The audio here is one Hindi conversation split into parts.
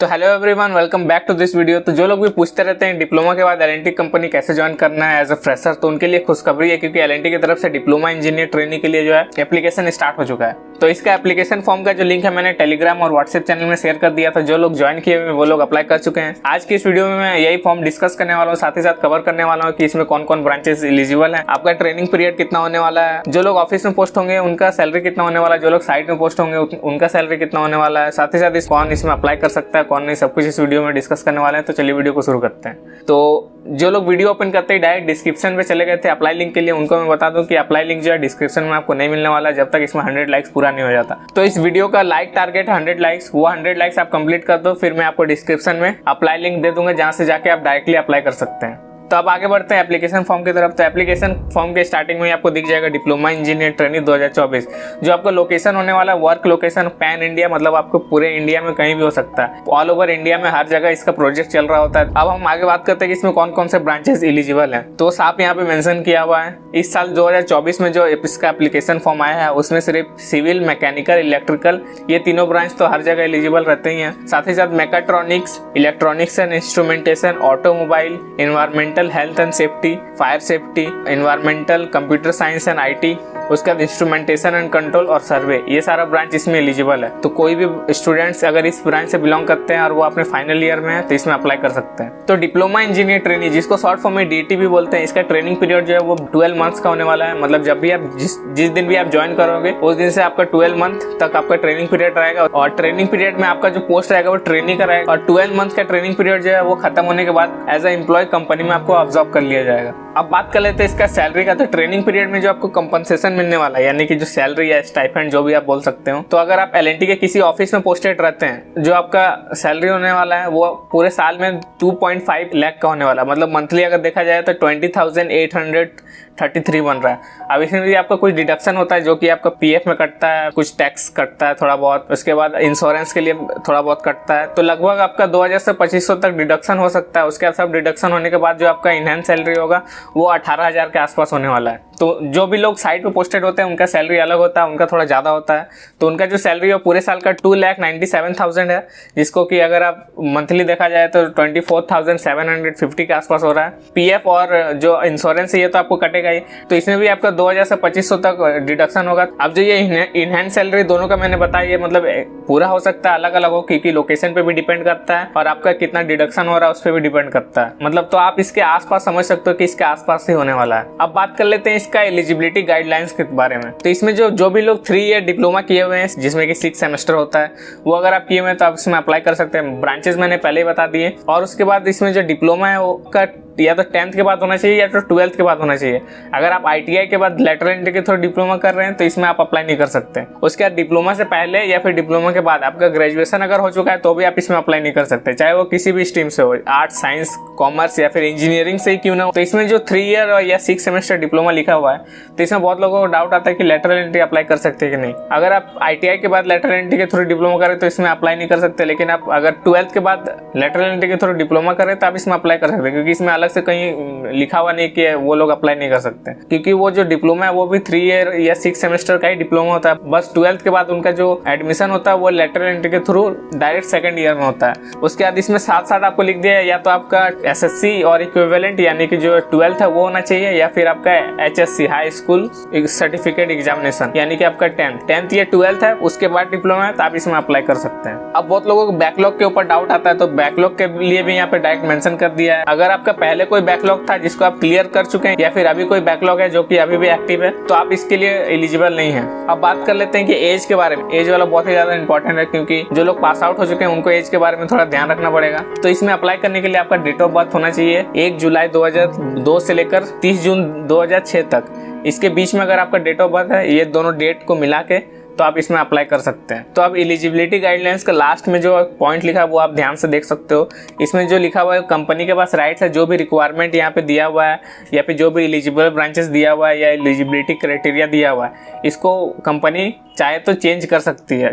तो hello everyone, welcome back to this video. तो जो लोग भी पूछते रहते हैं डिप्लोमा के बाद एल&टी कंपनी कैसे ज्वाइन करना है एज अ फ्रेशर, तो उनके लिए खुशखबरी है क्योंकि एल&टी की तरफ से डिप्लोमा इंजीनियर ट्रेनिंग के लिए जो है एप्लीकेशन स्टार्ट हो चुका है। तो इसका एप्लीकेशन फॉर्म का जो लिंक है मैंने टेलीग्राम और व्हाट्सएप चैनल में शेयर कर दिया था। जो लोग ज्वाइन किए हुए वो लोग अप्लाई कर चुके हैं। आज की इस वीडियो में मैं यही फॉर्म डिस्कस करने वाला हूँ, साथ ही साथ कवर करने वाला हूँ कि इसमें कौन कौन ब्रांचेस एलिजिबल है, आपका ट्रेनिंग पीरियड कितना होने वाला है, जो लोग ऑफिस में पोस्ट होंगे उनका सैलरी कितना होने वाला है, जो लोग साइट में पोस्ट होंगे उनका सैलरी कितना होने वाला है, साथ ही साथ कौन इसमें अप्लाई कर सकता है कौन नहीं, सब कुछ इस वीडियो में डिस्कस करने वाले हैं। तो चलिए वीडियो को शुरू करते हैं। तो जो लोग वीडियो ओपन करते ही डायरेक्ट डिस्क्रिप्शन पे चले गए थे अप्लाई लिंक के लिए, उनको मैं बता दूं कि अप्लाई लिंक जो है डिस्क्रिप्शन में आपको नहीं मिलने वाला जब तक इसमें 100 लाइक्स पूरा नहीं हो जाता। तो इस वीडियो का लाइक टारगेट 100 लाइक्स, वो 100 लाइक्स आप कंप्लीट कर दो, फिर मैं आपको डिस्क्रिप्शन में अप्लाई लिंक दे दूंगा जहां से जाके आप डायरेक्टली अप्लाई कर सकते हैं। तो अब आगे बढ़ते हैं एप्लीकेशन फॉर्म की तरफ। तो एप्लीकेशन फॉर्म के स्टार्टिंग में आपको दिख जाएगा डिप्लोमा इंजीनियर ट्रेनिंग 2024। जो आपका लोकेशन होने वाला है वर्क लोकेशन पैन इंडिया, मतलब आपको पूरे इंडिया में कहीं भी हो सकता है, ऑल ओवर इंडिया में हर जगह इसका प्रोजेक्ट चल रहा होता है। अब हम आगे बात करते हैं कि इसमें कौन कौन से ब्रांचेस एलिजिबल हैं। तो साफ यहाँ पे मेंशन किया हुआ है इस साल 2024 में जो इसका एप्लीकेशन फॉर्म आया है उसमें सिर्फ सिविल, मैकेनिकल, इलेक्ट्रिकल ये तीनों ब्रांच तो हर जगह एलिजिबल रहते ही हैं। साथ ही साथ mechatronics, electronics and instrumentation, automobile, environmental, health and safety, fire safety, environmental, computer science and IT, उसके बाद इंस्ट्रूमेंटेशन एंड कंट्रोल और सर्वे, ये सारा ब्रांच इसमें एलिजिबल है। तो कोई भी स्टूडेंट्स अगर इस ब्रांच से बिलोंग करते हैं और वो अपने फाइनल ईयर में है तो इसमें अप्लाई कर सकते हैं। तो डिप्लोमा इंजीनियर ट्रेनिंग, जिसको शॉर्ट फॉर्म में डीटी भी बोलते हैं, इसका ट्रेनिंग पीरियड जो है वो 12 मंथ्स का होने वाला है। मतलब जब भी आप जिस दिन भी आप ज्वाइन करोगे उस दिन से आपका 12 मंथ तक आपका ट्रेनिंग पीरियड रहेगा, और ट्रेनिंग पीरियड में आपका जो पोस्ट रहेगा वो ट्रेनिंग का रहेगा, और 12 मंथ का ट्रेनिंग पीरियड जो है वो खत्म होने के बाद एज अ एम्प्लॉय कंपनी में आपको ऑब्जर्व कर लिया जाएगा। अब बात कर लेते हैं इसका सैलरी का। तो ट्रेनिंग पीरियड में जो आपको कंपनसेशन मिलने वाला है, यानी कि जो सैलरी या स्टाइपेंड जो भी आप बोल सकते हो, तो अगर आप एल&टी के किसी ऑफिस में पोस्टेड रहते हैं, जो आपका सैलरी होने वाला है वो पूरे साल में 2.5 लाख का होने वाला है। मतलब मंथली अगर देखा जाए तो 20,833 बन रहा है। अब इसमें भी आपका कुछ डिडक्शन होता है जो कि आपका पीएफ में कटता है, कुछ टैक्स कटता है थोड़ा बहुत, उसके बाद इंश्योरेंस के लिए थोड़ा बहुत कटता है। तो लगभग आपका 2,000 से 2,500 तक डिडक्शन हो सकता है। उसके बाद सब डिडक्शन होने के बाद जो आपका इनहैंस सैलरी होगा वो 18,000 के आसपास होने वाला है। तो जो भी लोग साइट पे पोस्टेड होते हैं उनका सैलरी अलग होता है, उनका थोड़ा ज़्यादा होता है। तो उनका जो सैलरी है पूरे साल का 2,97,000 है, जिसको कि अगर आप मंथली देखा जाए तो 24,750 के आसपास हो रहा है। पीएफ और जो इंश्योरेंस है ये तो आपको कटेगा ही, तो इसमें भी आपका 2,000 से 2,500 तक डिडक्शन होगा। अब जो ये इनहैंस सैलरी दोनों का मैंने बताया, ये मतलब पूरा हो सकता है, अलग अलग हो, क्योंकि लोकेशन पे भी डिपेंड करता है और आपका कितना डिडक्शन हो रहा है उस पर भी डिपेंड करता है। मतलब तो आप इसके आसपास समझ सकते हो कि इसके आसपास ही होने वाला है। अब बात कर लेते हैं इसका एलिजिबिलिटी गाइडलाइंस के बारे में। तो इसमें जो भी लोग 3 ईयर डिप्लोमा किए हुए हैं जिसमें कि 6 सेमेस्टर होता है, वो अगर आप किए हुए हैं तो आप इसमें अप्लाई कर सकते हैं। ब्रांचेस मैंने पहले ही बता दिए। और उसके बाद इसमें जो डिप्लोमा है वो का या तो 10th के बाद होना चाहिए या तो 12th के बाद होना चाहिए। अगर आप ITI के बाद लेटरल एंट्री के थ्रू डिप्लोमा कर रहे हैं तो इसमें आप अप्लाई नहीं कर सकते। उसके बाद डिप्लोमा से पहले या फिर डिप्लोमा के बाद आपका ग्रेजुएशन अगर हो चुका है तो भी आप इसमें अप्लाई नहीं कर सकते, चाहे वो किसी भी स्ट्रीम से हो, आर्ट्स, साइंस, कॉमर्स या फिर इंजीनियरिंग से ही क्यों ना हो। तो इसमें जो 3 ईयर या 6 सेमेस्टर डिप्लोमा लिखा हुआ है तो इसमें बहुत लोगों को डाउट आता है कि लेटरल एंट्री अप्लाई कर सकते हैं कि नहीं। अगर आप ITI के बाद लेटरल एंट्री के थ्रू डिप्लोमा करें तो इसमें अप्लाई नहीं कर सकते, लेकिन आप अगर 12th के बाद लेटरल एंट्री के थ्रू डिप्लोमा करें तो आप इसमें अप्लाई कर सकते हैं, क्योंकि इसमें अलग से कहीं लिखा हुआ नहीं कि वो लोग अप्लाई नहीं कर सकते। क्योंकि वो जो डिप्लोमा है वो भी 3 ईयर या 6 सेमेस्टर का ही डिप्लोमा होता है। बस 12th के बाद उनका जो एडमिशन होता है वो लेटरल एंट्री के थ्रू डायरेक्ट 2nd ईयर में होता है। उसके बाद इसमें साथ साथ आपको लिख दिया या तो आपका SSC और इक्विवेलेंट यानी कि जो 12th है वो होना चाहिए, या फिर आपका HSC high school certificate examination यानी कि आपका 10th या 12th है, उसके बाद डिप्लोमा है तो आप इसमें अप्लाई कर सकते हैं। अब बहुत लोगों को बैकलॉग के ऊपर डाउट आता है, तो बैकलॉग के लिए भी यहाँ पे डायरेक्ट मेंशन कर दिया है। अगर आपका पहले कोई बैकलॉग था जिसको आप क्लियर कर चुके हैं, या फिर अभी कोई बैकलॉग है जो कि अभी भी एक्टिव है, तो आप इसके लिए एलिजिबल नहीं है। अब बात कर लेते हैं कि एज के बारे में। एज वाला बहुत ही ज्यादा इंपॉर्टेंट है, क्योंकि जो लोग पास आउट हो चुके हैं उनको एज के बारे में थोड़ा ध्यान रखना पड़ेगा। तो इसमें अप्लाई करने के लिए आपका डेट ऑफ बर्थ होना चाहिए 1 जुलाई 2002 से लेकर 30 जून 2006 तक। इसके बीच में अगर आपका डेट ऑफ बर्थ है, ये दोनों डेट को मिला के तो आप इसमें अप्लाई कर सकते हैं। तो अब एलिजिबिलिटी गाइडलाइंस का लास्ट में जो पॉइंट लिखा है वो आप ध्यान से देख सकते हो। इसमें जो लिखा हुआ है कंपनी के पास राइट्स है, जो भी रिक्वायरमेंट यहाँ पे दिया हुआ है या फिर जो भी एलिजिबल ब्रांचेस दिया हुआ है या एलिजिबिलिटी क्राइटेरिया दिया हुआ है, इसको कंपनी चाहे तो चेंज कर सकती है।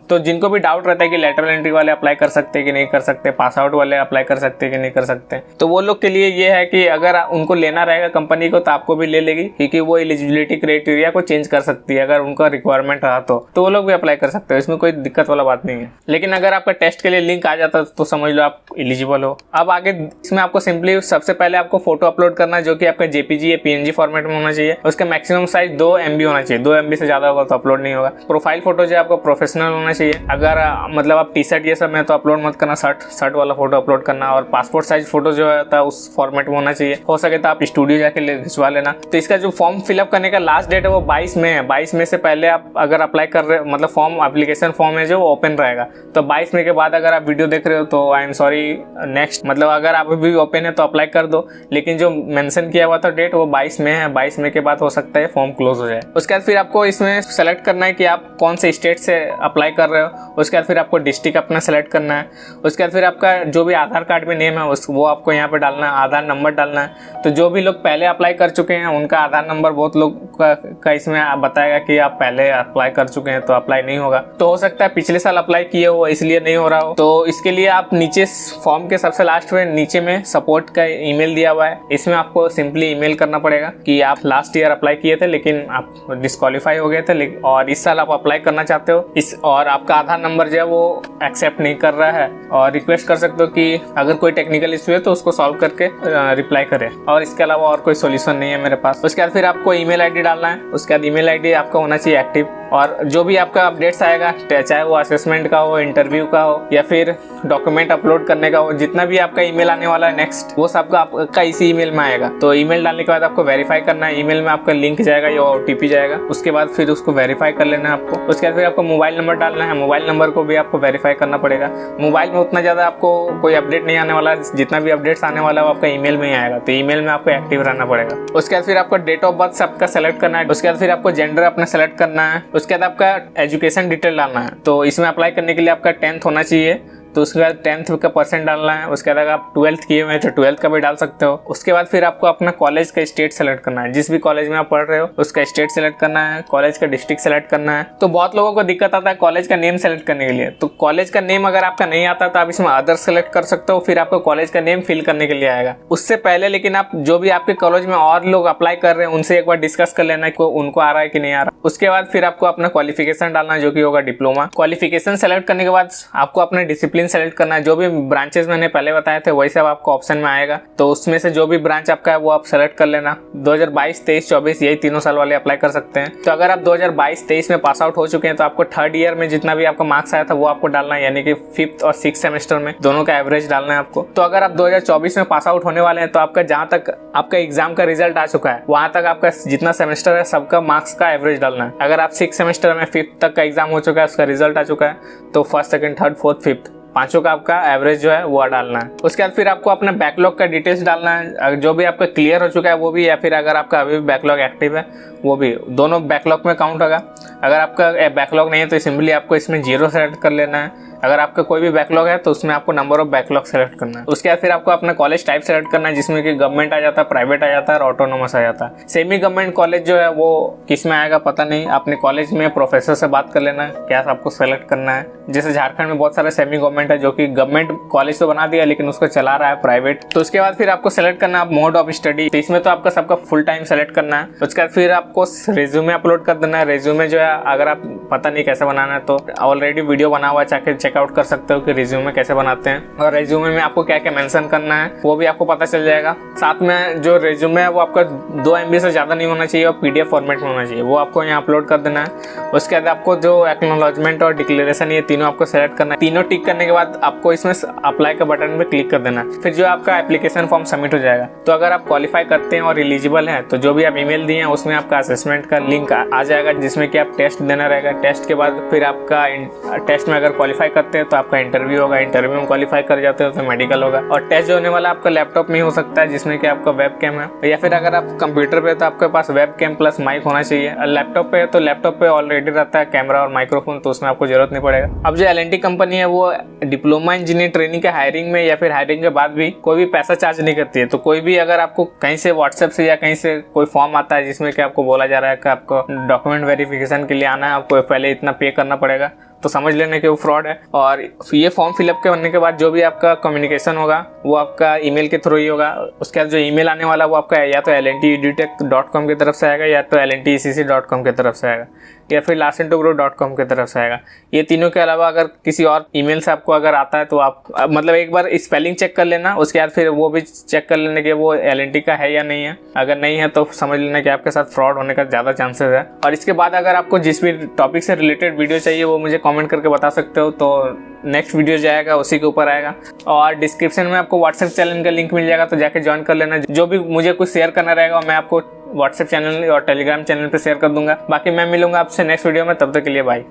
तो जिनको भी डाउट रहता है कि लेटरल एंट्री वाले अप्लाई कर सकते हैं कि नहीं कर सकते, पास आउट वाले अप्लाई कर सकते हैं कि नहीं कर सकते, तो वो लोग के लिए ये है कि अगर उनको लेना रहेगा कंपनी को तो आपको भी ले लेगी, क्योंकि वो एलिजिबिलिटी क्राइटेरिया को चेंज कर सकती है अगर उनका रिक्वायरमेंट रहा दिक्कत हो तो वो लोग भी अप्लाई कर सकते हो, इसमें कोई दिक्कत वाला बात नहीं है। लेकिन अगर आपका टेस्ट के लिए लिंक आ जाता तो समझ लो आप एलिजिबल हो। अब आगे इसमें आपको सिंपली सबसे पहले आपको फोटो अपलोड करना है जो कि आपका जेपीजी या पीएनजी फॉर्मेट में होना चाहिए। उसका मैक्सिमम साइज 2 MB होना चाहिए, 2 MB से ज्यादा होगा तो अपलोड नहीं होगा। प्रोफाइल फोटो जो आपको प्रोफेशनल होना चाहिए, अगर मतलब आप टी-शर्ट ये सब में तो अपलोड मत करना, शर्ट वाला फोटो अपलोड करना। और पासपोर्ट साइज फोटो जो है उस फॉर्मेट में होना चाहिए, हो सके तो आप स्टूडियो जाके खिंचवा लेना। तो इसका जो फॉर्म फिलअप करने का लास्ट डेट है वो 22 मई है। 22 मई से पहले आप अगर अप्लाई कर रहे, मतलब फॉर्म एप्लीकेशन फॉर्म है जो ओपन रहेगा। तो 22 मई के बाद अगर आप वीडियो देख रहे हो तो आई एम सॉरी नेक्स्ट, मतलब अगर आप भी ओपन है तो अप्लाई कर दो, लेकिन जो मेंशन किया हुआ था डेट वो 22 मई है। 22 मई के बाद हो सकता है फॉर्म क्लोज हो जाए। उसके बाद फिर आपको इसमें सेलेक्ट करना है कि आप कौन से स्टेट से अप्लाई कर रहे हो। उसके बाद फिर आपको डिस्ट्रिक्ट अपना सेलेक्ट करना है। उसके बाद फिर आपका जो भी आधार कार्ड में नेम है वो आपको यहाँ पे डालना है, आधार नंबर डालना है। तो जो भी लोग पहले अप्लाई कर चुके हैं उनका आधार नंबर बहुत लोग का इसमें बताएगा कि आप पहले अप्लाई कर चुके हैं तो अप्लाई नहीं होगा। तो हो सकता है पिछले साल अप्लाई किए हो इसलिए नहीं हो रहा हो। तो इसके लिए आप नीचे फॉर्म के सबसे लास्ट में नीचे में सपोर्ट का ईमेल दिया हुआ है, इसमें आपको सिंपली ईमेल करना पड़ेगा कि आप लास्ट ईयर अप्लाई किए थे लेकिन आप डिस्क्वालीफाई हो गए थे और इस साल आप अप्लाई करना चाहते हो और आपका आधार नंबर जो है वो एक्सेप्ट नहीं कर रहा है। और रिक्वेस्ट कर सकते हो कि अगर कोई टेक्निकल इश्यू है तो उसको सॉल्व करके रिप्लाई करें। और इसके अलावा और कोई सोल्यूशन नहीं है मेरे पास। उसके बाद फिर आपको ईमेल आईडी डालना है। उसके बाद ईमेल आईडी आपका होना चाहिए एक्टिव। और जो भी आपका अपडेट्स आएगा, चाहे वो असेसमेंट का हो, इंटरव्यू का हो या फिर डॉक्यूमेंट अपलोड करने का हो, जितना भी आपका ईमेल आने वाला है नेक्स्ट, वो सब आपका इसी ईमेल में आएगा। तो ईमेल डालने के बाद आपको वेरीफाई करना है। ईमेल में आपका लिंक जाएगा या OTP जाएगा, उसके बाद फिर उसको वेरीफाई कर लेना है आपको। उसके बाद फिर आपको मोबाइल नंबर डालना है। मोबाइल नंबर को भी आपको वेरीफाई करना पड़ेगा। मोबाइल में उतना ज़्यादा आपको कोई अपडेट नहीं आने वाला, जितना भी अपडेट्स आने वाला है वो आपका ईमेल में ही आएगा। तो ईमेल में आपको एक्टिव रहना पड़ेगा। उसके बाद फिर आपको डेट ऑफ बर्थ सबका सेलेक्ट करना है। उसके बाद फिर आपको जेंडर अपना सेलेक्ट करना है। उसके बाद आपका एजुकेशन डिटेल डालना है। तो इसमें अप्लाई करने के लिए आपका 10th होना चाहिए, तो उसके बाद 10th का % डालना है। उसके बाद अगर आप 12th किए हुए हैं तो 12th का भी डाल सकते हो। उसके बाद फिर आपको अपना कॉलेज का स्टेट सेलेक्ट करना है, जिस भी कॉलेज में आप पढ़ रहे हो उसका स्टेट सेलेक्ट करना है, कॉलेज का डिस्ट्रिक्ट सेलेक्ट करना है। तो बहुत लोगों को दिक्कत आता है कॉलेज का नेम सेलेक्ट करने के लिए। तो कॉलेज का नेम अगर आपका नहीं आता तो आप इसमें अदर सेलेक्ट कर सकते हो, फिर आपको कॉलेज का नेम फिल करने के लिए आएगा। उससे पहले लेकिन आप जो भी आपके कॉलेज में और लोग अप्लाई कर रहे हैं उनसे एक बार डिस्कस कर लेना कि उनको आ रहा है कि नहीं आ रहा। उसके बाद फिर आपको अपना क्वालिफिकेशन डालना है जो कि होगा डिप्लोमा। क्वालिफिकेशन सेलेक्ट करने के बाद आपको अपना डिसिप्लिन सेलेक्ट करना है। जो भी ब्रांचेस मैंने पहले बताए थे वही सब आपको ऑप्शन में आएगा। तो उसमें से जो भी ब्रांच आपका है वो आप सेलेक्ट कर लेना। 2022, 23, 24 यही तीनों साल वाले अप्लाई कर सकते हैं। तो अगर आप 2022, 23 में पास आउट हो चुके हैं तो आपको 3rd ईयर में जितना भी आपका मार्क्स आया था वो आपको डालना है, यानी कि 5th और 6th सेमेस्टर में दोनों का एवरेज डालना है आपको। तो अगर आप 2024 में पास आउट होने वाले हैं तो आपका जहां तक आपका एग्जाम का रिजल्ट आ चुका है वहां तक आपका जितना सेमेस्टर है सबका मार्क्स का एवरेज डालना है। अगर आप 6th सेमेस्टर में 5th तक का एग्जाम हो चुका है, उसका रिजल्ट आ चुका है, तो 1st, 2nd, 3rd, 4th, 5th पांचों का आपका एवरेज जो है वो डालना है। उसके बाद फिर आपको अपना बैकलॉग का डिटेल्स डालना है, जो भी आपका क्लियर हो चुका है वो भी, या फिर अगर आपका अभी भी बैकलॉग एक्टिव है वो भी, दोनों बैकलॉग में काउंट होगा। अगर आपका बैकलॉग नहीं है तो सिंपली आपको इसमें 0 सेलेक्ट कर लेना है। अगर आपका कोई भी बैकलॉग है तो उसमें आपको नंबर ऑफ बैकलॉग सेलेक्ट करना है। उसके बाद फिर आपको अपना कॉलेज टाइप सेलेक्ट करना है, जिसमें कि गवर्नमेंट आ जाता है, प्राइवेट आ जाता है और ऑटोनोमस आ जाता है। सेमी गवर्नमेंट कॉलेज जो है वो किस में आएगा पता नहीं, अपने कॉलेज में प्रोफेसर से बात कर लेना है क्या आपको सेलेक्ट करना है। जैसे झारखंड में बहुत सारे सेमी गवर्नमेंट है जो कि गवर्नमेंट कॉलेज तो बना दिया लेकिन उसको चला रहा है प्राइवेट। तो उसके बाद फिर आपको सेलेक्ट करना है मोड ऑफ स्टडी, तो इसमें तो आपका सबका फुल टाइम सेलेक्ट करना है। उसके बाद फिर आपको रेज्यूमे अपलोड कर देना है। रेज्यूमे जो है अगर आप पता नहीं कैसे बनाना है तो ऑलरेडी वीडियो बना हुआ है, चेकआउट कर सकते हो कि रिज्यूमे कैसे बनाते हैं और रिज्यूमे में आपको क्या क्या मेंशन करना है वो भी आपको पता चल जाएगा। साथ में जो रिज्यूमे है वो आपका 2 MB से ज़्यादा नहीं होना चाहिए और PDF फॉर्मेट में होना चाहिए, वो आपको यहाँ अपलोड कर देना है। उसके बाद आपको जो एक्नॉलेजमेंट और डिक्लेरेशन ये तीनों आपको सेलेक्ट करना है। तीनों टिक करने के बाद आपको इसमें अप्लाई का बटन पे क्लिक कर देना है। फिर जो आपका एप्लीकेशन फॉर्म सबमिट हो जाएगा। तो अगर आप क्वालिफाई करते हैं और एलिजिबल हैं तो जो भी आप ईमेल दिए हैं उसमें आपका असेसमेंट का लिंक आ जाएगा, जिसमें कि आप टेस्ट देना रहेगा। टेस्ट के बाद फिर आपका टेस्ट में अगर क्वालिफाई करते हैं तो आपका इंटरव्यू होगा। इंटरव्यू में क्वालिफाई कर जाते हो तो मेडिकल होगा। और टेस्ट जो होने वाला आपका लैपटॉप में ही हो सकता है, जिसमें कि आपका वेब कैम है, या फिर अगर आप कंप्यूटर पे तो आपके पास वेब कैम प्लस माइक होना चाहिए। लैपटॉप पे तो लैपटॉप पे ऑलरेडी रहता है कैमरा और माइक्रोफोन, तो उसमें आपको जरूरत नहीं पड़ेगा। अब जो L&T कंपनी है वो डिप्लोमा इंजीनियर ट्रेनिंग के हायरिंग में या फिर हायरिंग के बाद भी कोई भी पैसा चार्ज नहीं करती है। तो कोई भी अगर आपको कहीं से व्हाट्सएप से या कहीं से कोई फॉर्म आता है जिसमें कि आपको बोला जा रहा है कि आपको डॉक्यूमेंट वेरिफिकेशन के लिए आना है, आपको पहले इतना पे करना पड़ेगा, तो समझ लेना कि वो फ्रॉड है। और ये फॉर्म फिलअप करने के बाद जो भी आपका कम्युनिकेशन होगा वो आपका ईमेल के थ्रू ही होगा। उसके बाद जो ईमेल आने वाला वो आपका या तो lntedutech.com की तरफ से आएगा, या तो lntecc.com की तरफ से आएगा, या फिर larsentogrow.com की तरफ से आएगा। ये तीनों के अलावा अगर किसी और ईमेल से आपको अगर आता है तो आप मतलब एक बार स्पेलिंग चेक कर लेना, उसके बाद फिर वो भी चेक कर लेना कि वो LNT का है या नहीं है। अगर नहीं है तो समझ लेना कि आपके साथ फ्रॉड होने का ज़्यादा चांसेस है। और इसके बाद अगर आपको जिस भी टॉपिक से रिलेटेड वीडियो चाहिए वो मुझे कमेंट करके बता सकते हो, तो नेक्स्ट वीडियो जाएगा उसी के ऊपर आएगा। और डिस्क्रिप्शन में आपको व्हाट्सएप चैनल का लिंक मिल जाएगा, तो जाके ज्वाइन कर लेना। जो भी मुझे कुछ शेयर करना रहेगा मैं आपको व्हाट्सएप चैनल और टेलीग्राम चैनल पे शेयर कर दूंगा। बाकी मैं मिलूंगा आपसे नेक्स्ट वीडियो में, तब तक के लिए बाय।